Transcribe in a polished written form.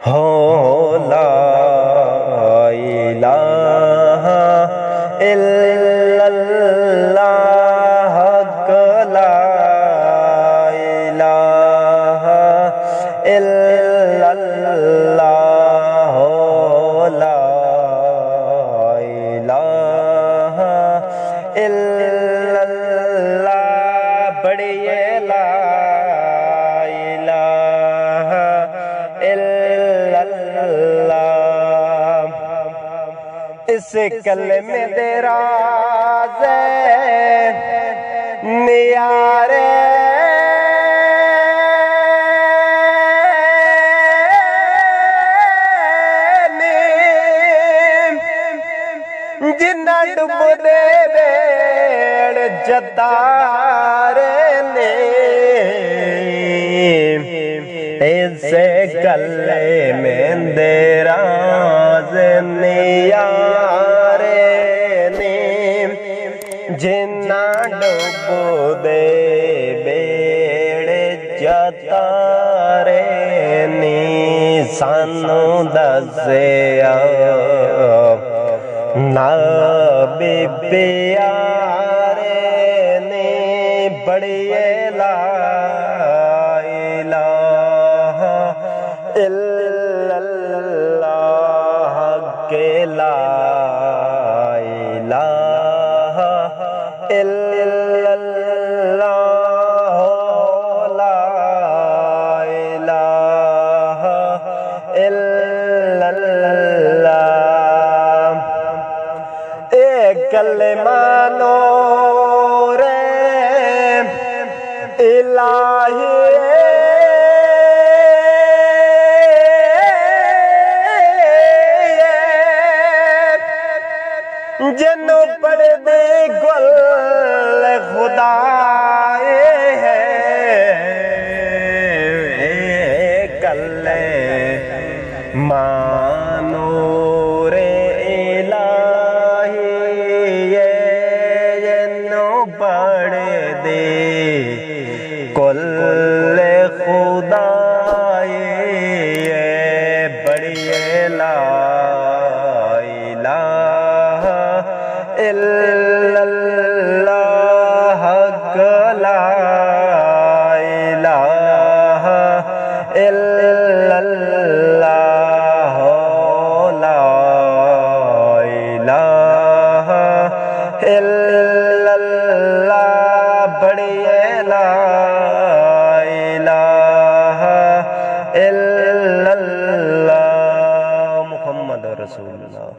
ہو لا الہ الا اللہ، حق لا الہ الا اللہ، ہو لا الہ الا اللہ، بڑھئے لا الہ الا اللہ۔ اس کلمے دے راز نیارے جنہ ڈب دے بیڑ جتارے نے، اس کلمے دے راز نیارے نے، جنہ ڈب دے بیڑ جتارے نے، سانو دسیا نبی پیارے نے، بڑھئے لا الہ الا اللہ، کہ لا الہ الا اللہ، لا الہ الا اللہ۔ کلمہ نور الہی جنوں پڑھ دے گل خدا ہے، کلمہ نور پڑھ دے کل خدا، بڑھئے لا الہ الا اللہ، حق لا الہ الا اللہ، لا الہ الا اللہ، بڑھئے لا الہ الا اللہ، محمد رسول اللہ۔